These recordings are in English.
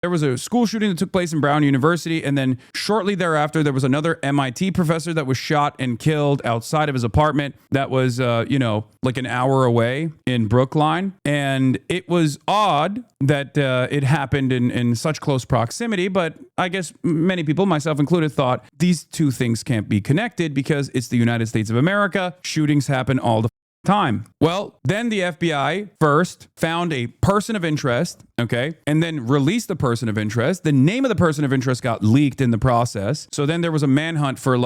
There was a school shooting that took place in Brown University, and then shortly thereafter, there was another MIT professor that was shot and killed outside of his apartment that was, like an hour away in Brookline. And it was odd that it happened in such close proximity, but I guess many people, myself included, thought these two things can't be connected because it's the United States of America. Shootings happen all the time. Well, then the FBI first found a person of interest, okay, and then released the person of interest. The name of the person of interest got leaked in the process. So then there was a manhunt for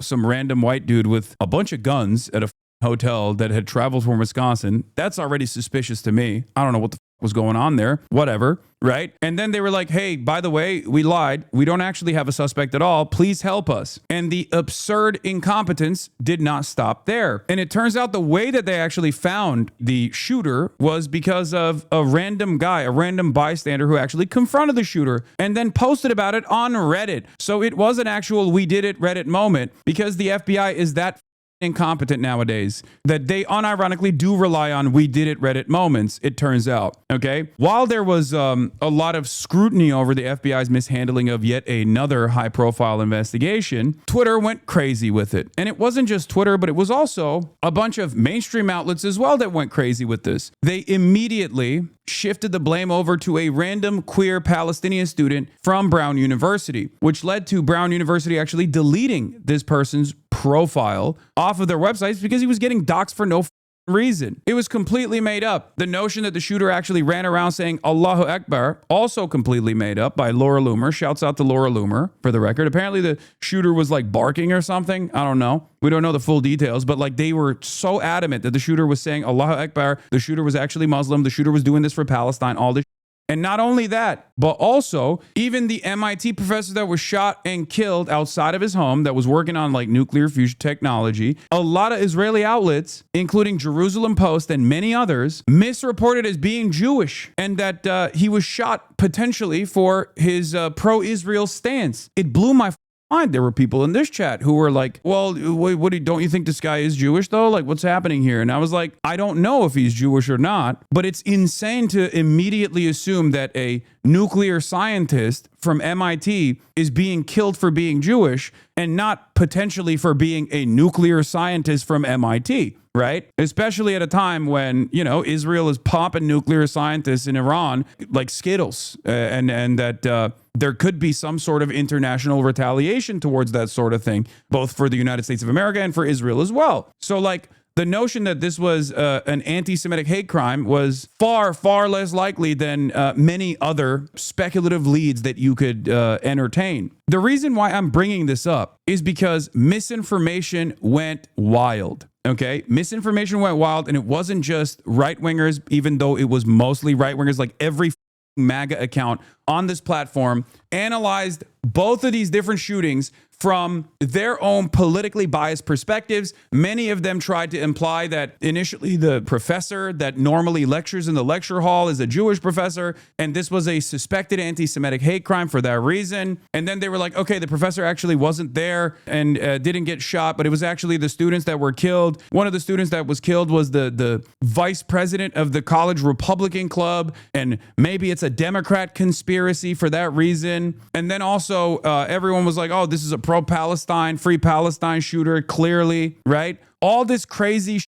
some random white dude with a bunch of guns at a hotel that had traveled from Wisconsin. That's already suspicious to me. I don't know what the was going on there. Whatever, right? And then they were like, hey, by the way, we lied. We don't actually have a suspect at all. Please help us. And the absurd incompetence did not stop there. And it turns out the way that they actually found the shooter was because of a random guy, a random bystander who actually confronted the shooter and then posted about it on Reddit. So it was an actual we did it Reddit moment because the FBI is that incompetent nowadays that they unironically do rely on we did it Reddit moments, it turns out. Okay, while there was a lot of scrutiny over the FBI's mishandling of yet another high profile investigation, Twitter went crazy with it. And it wasn't just Twitter, but it was also a bunch of mainstream outlets as well that went crazy with this. They immediately shifted the blame over to a random queer Palestinian student from Brown University, which led to Brown University actually deleting this person's profile off of their websites because he was getting doxxed for no reason. It was completely made up. The notion that the shooter actually ran around saying Allahu Akbar, also completely made up by Laura Loomer. Shouts out to Laura Loomer for the record. Apparently the shooter was like barking or something. I don't know. We don't know the full details, but like they were so adamant that the shooter was saying Allahu Akbar. The shooter was actually Muslim. The shooter was doing this for Palestine, all this. And not only that, but also even the MIT professor that was shot and killed outside of his home that was working on like nuclear fusion technology, a lot of Israeli outlets, including Jerusalem Post and many others, misreported as being Jewish and that he was shot potentially for his pro-Israel stance. It blew my mind. There were people in this chat who were like, well, don't you think this guy is Jewish though? Like, what's happening here? And I was like, I don't know if he's Jewish or not, but it's insane to immediately assume that a nuclear scientist from MIT is being killed for being Jewish and not potentially for being a nuclear scientist from MIT. Right? Especially at a time when, Israel is popping nuclear scientists in Iran like Skittles and that there could be some sort of international retaliation towards that sort of thing, both for the United States of America and for Israel as well. So like the notion that this was an anti-Semitic hate crime was far, far less likely than many other speculative leads that you could entertain. The reason why I'm bringing this up is because misinformation went wild. Okay, misinformation went wild, and it wasn't just right-wingers, even though it was mostly right-wingers. Like every MAGA account on this platform analyzed both of these different shootings from their own politically biased perspectives. Many of them tried to imply that initially the professor that normally lectures in the lecture hall is a Jewish professor, and this was a suspected anti-Semitic hate crime for that reason. And then they were like, okay, the professor actually wasn't there and didn't get shot, but it was actually the students that were killed. One of the students that was killed was the vice president of the college Republican club, and maybe it's a Democrat conspiracy for that reason. And then also everyone was like, oh, this is a pro-Palestine, free Palestine shooter, clearly, right? All this crazy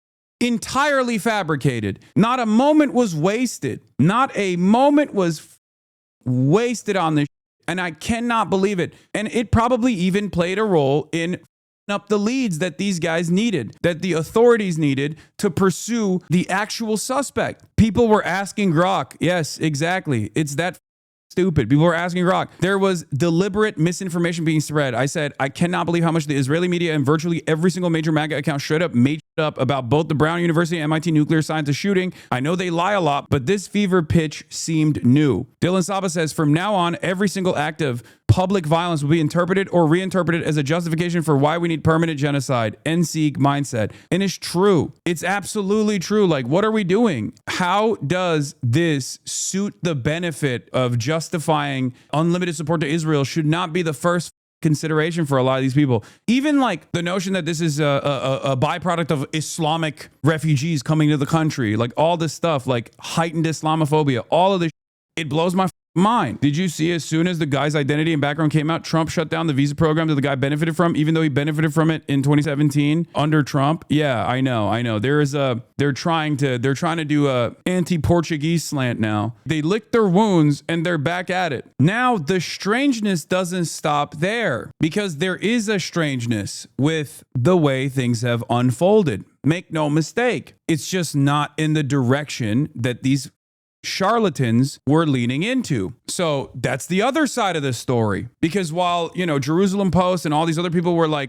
entirely fabricated. Not a moment was wasted. Not a moment was wasted on this. And I cannot believe it. And it probably even played a role in up the leads that these guys needed, that the authorities needed to pursue the actual suspect. People were asking Grok. Yes, exactly. It's that stupid. People were asking Grok. There was deliberate misinformation being spread. I said, I cannot believe how much the Israeli media and virtually every single major MAGA account straight up made up about both the Brown University and MIT nuclear scientist shooting. I know they lie a lot, but this fever pitch seemed new. Dylan Saba says, from now on, every single act of public violence will be interpreted or reinterpreted as a justification for why we need permanent genocide. NSEEG mindset. And it's true. It's absolutely true. Like, what are we doing? How does this suit the benefit of justifying unlimited support to Israel should not be the first consideration for a lot of these people. Even like the notion that this is a byproduct of Islamic refugees coming to the country, like all this stuff, like heightened Islamophobia, all of this, it blows my mind. Did you see as soon as the guy's identity and background came out, Trump shut down the visa program that the guy benefited from, even though he benefited from it in 2017 under Trump? Yeah, I know. They're trying to do a anti-Portuguese slant now. They licked their wounds and they're back at it. Now the strangeness doesn't stop there, because there is a strangeness with the way things have unfolded. Make no mistake. It's just not in the direction that these charlatans were leaning into. So that's the other side of the story, because while, Jerusalem Post and all these other people were like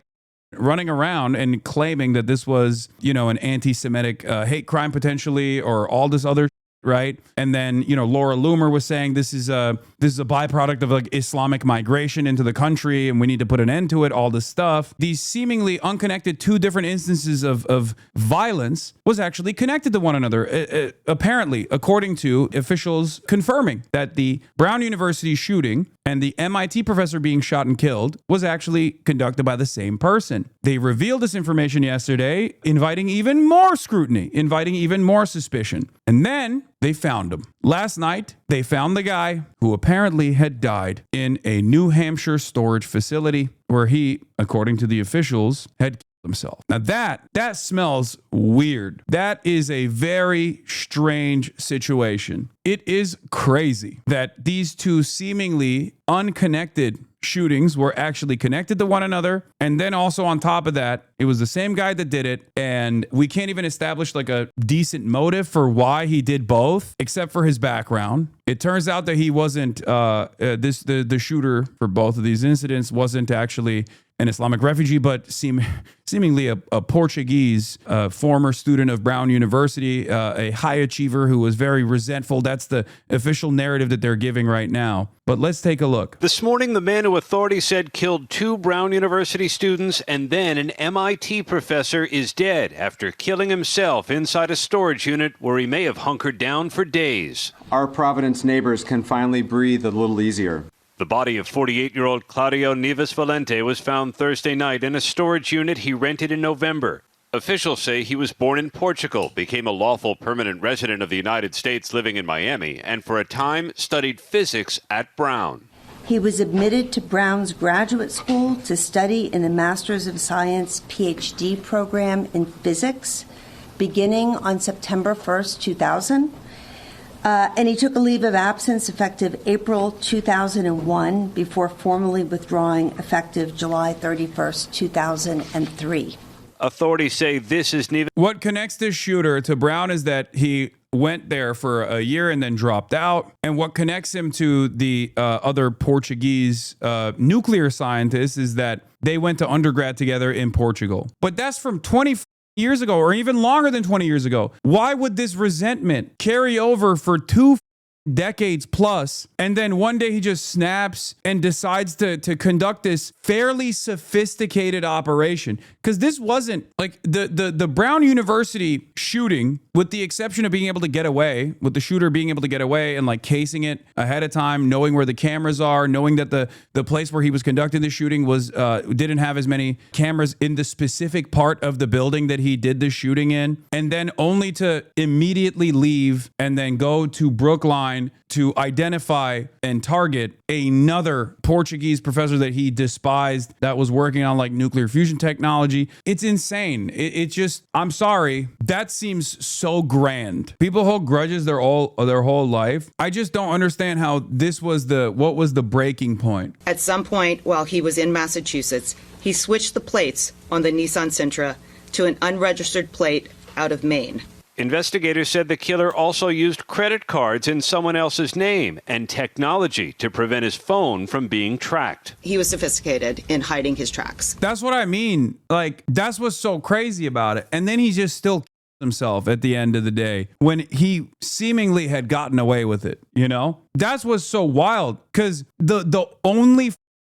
running around and claiming that this was, an anti-Semitic hate crime potentially, or all this other right? And then, Laura Loomer was saying this is a byproduct of like Islamic migration into the country and we need to put an end to it, all this stuff. These seemingly unconnected two different instances of violence was actually connected to one another. Apparently, according to officials confirming that the Brown University shooting and the MIT professor being shot and killed was actually conducted by the same person. They revealed this information yesterday, inviting even more scrutiny, inviting even more suspicion. And then they found him. Last night, they found the guy who apparently had died in a New Hampshire storage facility where he, according to the officials, had killed himself. Now that smells weird. That is a very strange situation. It is crazy that these two seemingly unconnected shootings were actually connected to one another. And then also on top of that, it was the same guy that did it. And we can't even establish like a decent motive for why he did both, except for his background. It turns out that he wasn't, the shooter for both of these incidents wasn't actually an Islamic refugee, but seemingly a Portuguese former student of Brown University, a high achiever who was very resentful. That's the official narrative that they're giving right now. But let's take a look. This morning, the man who authorities said killed 2 Brown University students and then an MIT professor is dead after killing himself inside a storage unit where he may have hunkered down for days. Our Providence neighbors can finally breathe a little easier. The body of 48-year-old Claudio Neves Valente was found Thursday night in a storage unit he rented in November. Officials say he was born in Portugal, became a lawful permanent resident of the United States living in Miami, and for a time studied physics at Brown. He was admitted to Brown's graduate school to study in the Master's of Science PhD program in physics, beginning on September 1st, 2000. And he took a leave of absence effective April 2001 before formally withdrawing effective July 31st, 2003. Authorities say this is Neves. What connects this shooter to Brown is that he went there for a year and then dropped out. And what connects him to the other Portuguese nuclear scientists is that they went to undergrad together in Portugal. But that's from 20 years ago, or even longer than 20 years ago. Why would this resentment carry over for 2 decades plus, and then one day he just snaps and decides to conduct this fairly sophisticated operation? Because this wasn't like the Brown University shooting, with the exception of being able to get away, with the shooter being able to get away and like casing it ahead of time, knowing where the cameras are, knowing that the place where he was conducting the shooting was didn't have as many cameras in the specific part of the building that he did the shooting in, and then only to immediately leave and then go to Brookline to identify and target another Portuguese professor that he despised that was working on like nuclear fusion technology. It's insane. It just, I'm sorry, that seems so grand. People hold grudges their whole life. I just don't understand how this was what was the breaking point. At some point while he was in Massachusetts, he switched the plates on the Nissan Sentra to an unregistered plate out of Maine. Investigators said the killer also used credit cards in someone else's name and technology to prevent his phone from being tracked. He was sophisticated in hiding his tracks. That's what I mean. Like, that's what's so crazy about it. And then he just still himself at the end of the day when he seemingly had gotten away with it, That's what's so wild, because the only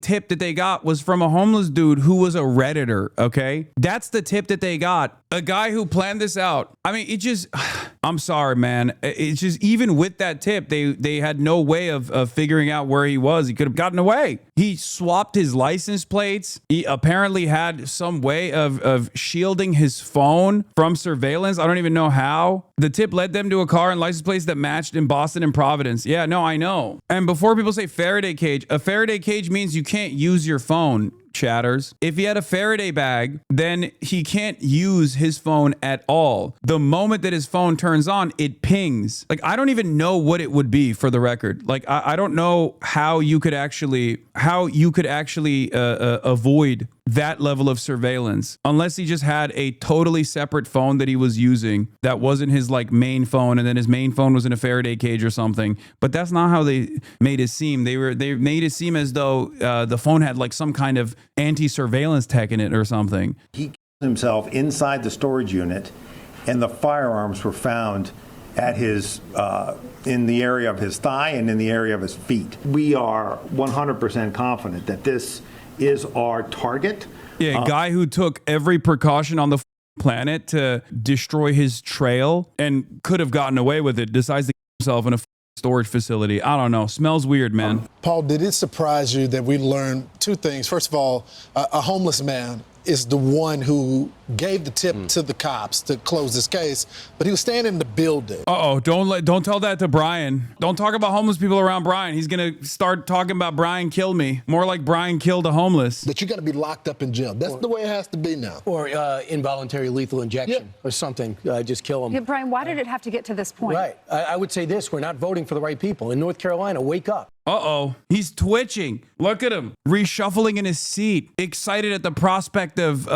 tip that they got was from a homeless dude who was a Redditor, okay? That's the tip that they got. A guy who planned this out. I mean, it just, I'm sorry, man. It's just, even with that tip, they had no way of figuring out where he was. He could have gotten away. He swapped his license plates. He apparently had some way of shielding his phone from surveillance. I don't even know how. The tip led them to a car and license plates that matched in Boston and Providence. Yeah, no, I know. And before people say Faraday cage, a Faraday cage means you can't use your phone, chatters. If he had a Faraday bag, then he can't use his phone at all. The moment that his phone turns on, it pings. Like, I don't even know what it would be, for the record. Like, I don't know how you could actually avoid that level of surveillance, unless he just had a totally separate phone that he was using that wasn't his like main phone, and then his main phone was in a Faraday cage or something. But that's not how they made it seem. They made it seem as though the phone had like some kind of anti-surveillance tech in it or something. He killed himself inside the storage unit, and the firearms were found at his in the area of his thigh and in the area of his feet. We are 100% confident that this is our target. Yeah, a guy who took every precaution on the planet to destroy his trail and could have gotten away with it, decides to kill himself in a storage facility. I don't know. Smells weird, man. Paul, did it surprise you that we learned two things? First of all, a homeless man is the one who gave the tip to the cops to close this case, but he was staying in the building. Don't tell that to Brian. Don't talk about homeless people around Brian. He's gonna start talking about Brian killed me. More like Brian killed a homeless. That you're gonna be locked up in jail. That's the way it has to be now. Or involuntary lethal injection or something. Just kill him. Yeah, Brian, why did it have to get to this point? Right. I would say this: we're not voting for the right people. In North Carolina, wake up. He's twitching. Look at him, reshuffling in his seat, excited at the prospect of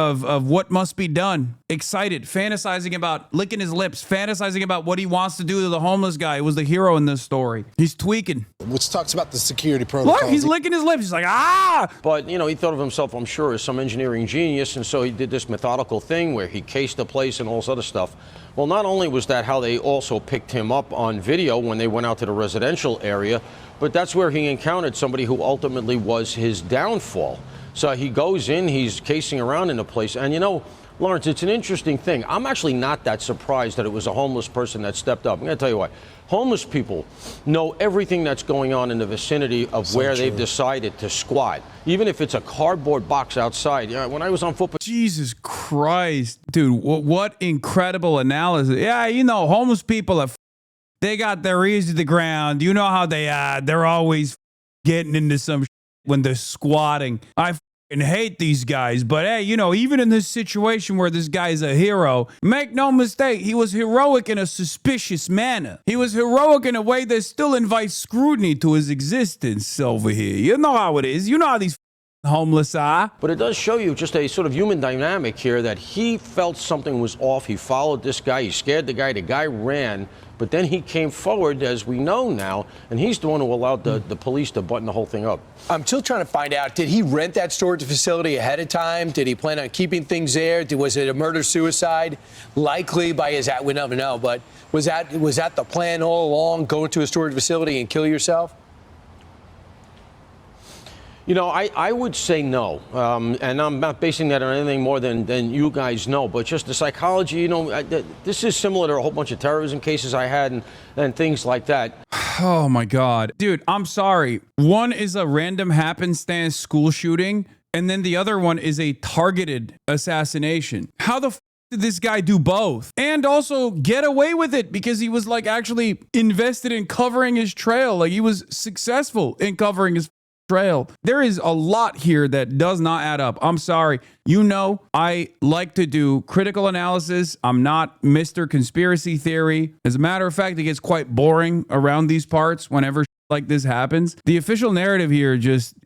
what must be done. Excited, fantasizing about licking his lips, fantasizing about what he wants to do to the homeless guy who was the hero in this story. He's tweaking. Which talks about the security protocol. Look, he's licking his lips. He's like, ah! But, you know, he thought of himself, I'm sure, as some engineering genius, and so he did this methodical thing where he cased the place and all this other stuff. Well, not only was that how they also picked him up on video when they went out to the residential area, but that's where he encountered somebody who ultimately was his downfall. So he goes in, he's casing around in the place, and you know, Lawrence, it's an interesting thing. I'm actually not that surprised that it was a homeless person that stepped up. I'm going to tell you why. Homeless people know everything that's going on in the vicinity of where they've decided to squat, even if it's a cardboard box outside. You know, when I was on football. Jesus Christ, dude, what incredible analysis. Yeah, you know, homeless people they got their ears to the ground. You know how they are. They're always getting into some when they're squatting. I hate these guys, but hey, you know, even in this situation where this guy's a hero, make no mistake, he was heroic in a suspicious manner. He was heroic in a way that still invites scrutiny to his existence over here. You know how it is. You know how these homeless are. But it does show you just a sort of human dynamic here that he felt something was off. He followed this guy. He scared the guy ran. But then he came forward, as we know now, and he's the one who allowed the police to button the whole thing up. I'm still trying to find out, did he rent that storage facility ahead of time? Did he plan on keeping things there? Was it a murder-suicide? Likely by his we never know, but was that the plan all along, go to a storage facility and kill yourself? You know, I would say no, and I'm not basing that on anything more than you guys know, but just the psychology, you know, this is similar to a whole bunch of terrorism cases I had and things like that. Oh, my God. Dude, I'm sorry. One is a random happenstance school shooting, and then the other one is a targeted assassination. How the did this guy do both? And also get away with it because he was like actually invested in covering his trail. Like he was successful in covering his trail. There is a lot here that does not add up. I'm sorry. You know, I like to do critical analysis. I'm not Mr. Conspiracy Theory. As a matter of fact, it gets quite boring around these parts whenever like this happens. The official narrative here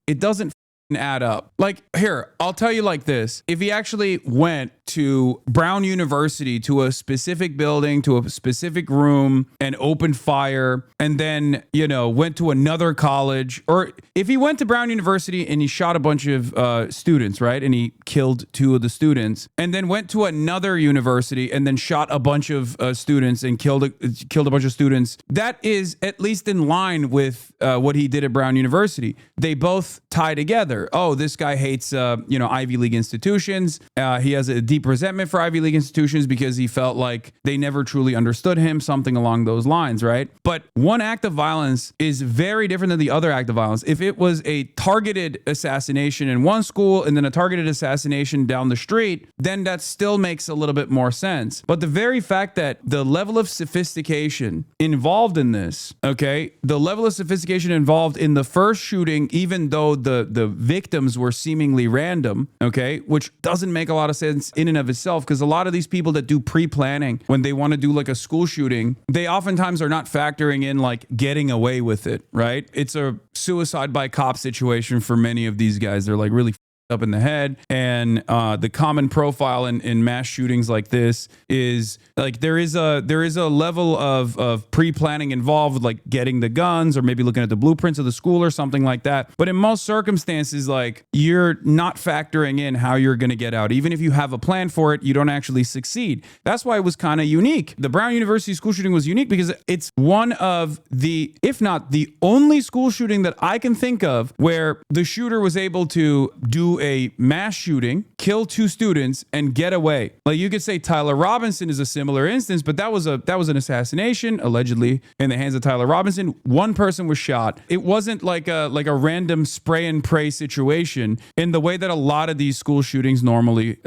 it doesn't add up. Like, here, I'll tell you like this. If he actually went to Brown University, to a specific building, to a specific room, and opened fire, and then, you know, went to another college, or if he went to Brown University and he shot a bunch of students, right, and he killed 2 of the students, and then went to another university and then shot a bunch of students and killed a bunch of students, that is at least in line with what he did at Brown University. They both tie together. Oh, this guy hates, Ivy League institutions. He has a deep resentment for Ivy League institutions because he felt like they never truly understood him, something along those lines, right? But one act of violence is very different than the other act of violence. If it was a targeted assassination in one school and then a targeted assassination down the street, then that still makes a little bit more sense. But the very fact that the level of sophistication involved in this, okay, the level of sophistication involved in the first shooting, even though the victims were seemingly random, okay, which doesn't make a lot of sense in and of itself, because a lot of these people that do pre-planning when they want to do like a school shooting, they oftentimes are not factoring in like getting away with it, right? It's a suicide by cop situation for many of these guys. They're like really up in the head, and the common profile in mass shootings like this is like there is a level of pre-planning involved with like getting the guns or maybe looking at the blueprints of the school or something like that. But in most circumstances, like, you're not factoring in how you're going to get out. Even if you have a plan for it, you don't actually succeed. That's why it was kind of unique. The Brown University school shooting was unique because it's one of the, if not the only school shooting that I can think of where the shooter was able to do a mass shooting, kill 2 students, and get away. Like, you could say Tyler Robinson is a similar instance, but that was an assassination allegedly in the hands of Tyler Robinson. 1 person was shot. It wasn't like a random spray and pray situation in the way that a lot of these school shootings normally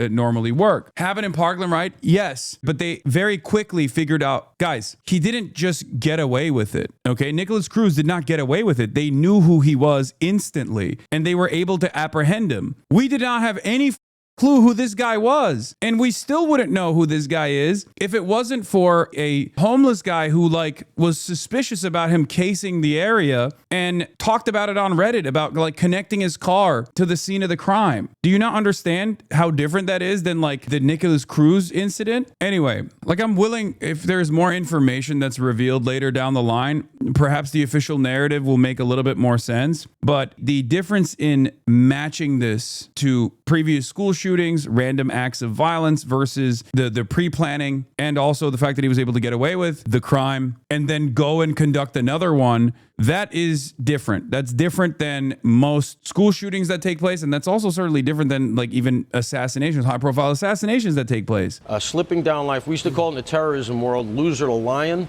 work. Happened in Parkland, right? Yes, but they very quickly figured out, guys, he didn't just get away with it. Okay, Nicholas Cruz did not get away with it. They knew who he was instantly, and they were able to apprehend him. We did not have any clue who this guy was, and we still wouldn't know who this guy is if it wasn't for a homeless guy who like was suspicious about him casing the area and talked about it on Reddit about like connecting his car to the scene of the crime. Do you not understand how different that is than like the Nicholas Cruz incident? Anyway, like, I'm willing, if there's more information that's revealed later down the line, perhaps the official narrative will make a little bit more sense. But the difference in matching this to previous school shootings, random acts of violence versus the pre-planning, and also the fact that he was able to get away with the crime and then go and conduct another one, that is different. That's different than most school shootings that take place, and that's also certainly different than like even assassinations, high-profile assassinations that take place. Slipping down life. We used to call it in the terrorism world loser to lion,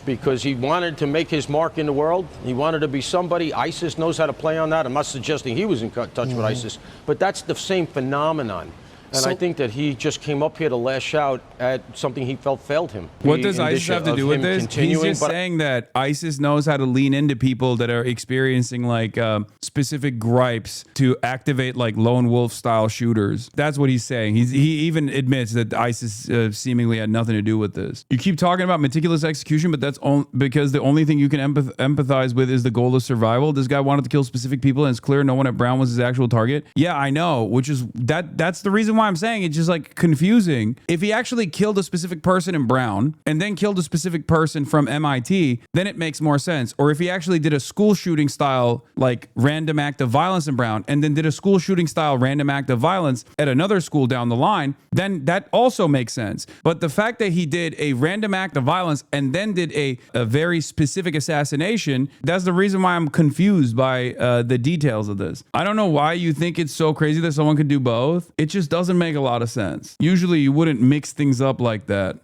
because he wanted to make his mark in the world. He wanted to be somebody. ISIS knows how to play on that. I'm not suggesting he was in touch with ISIS, but that's the same phenomenon. And I think that he just came up here to lash out at something he felt failed him. What does ISIS have to do with this? He's just saying that ISIS knows how to lean into people that are experiencing like specific gripes to activate like lone wolf style shooters. That's what he's saying. He even admits that ISIS seemingly had nothing to do with this. You keep talking about meticulous execution, but that's because the only thing you can empathize with is the goal of survival. This guy wanted to kill specific people, and it's clear no one at Brown was his actual target. Yeah, I know, which is that's the reason why I'm saying it's just like confusing. If he actually killed a specific person in Brown and then killed a specific person from MIT, then it makes more sense. Or if he actually did a school shooting style like random act of violence in Brown and then did a school shooting style random act of violence at another school down the line, then that also makes sense. But the fact that he did a random act of violence and then did a very specific assassination, that's the reason why I'm confused by the details of this. I don't know why you think it's so crazy that someone could do both. It just doesn't make a lot of sense. Usually you wouldn't mix things up like that.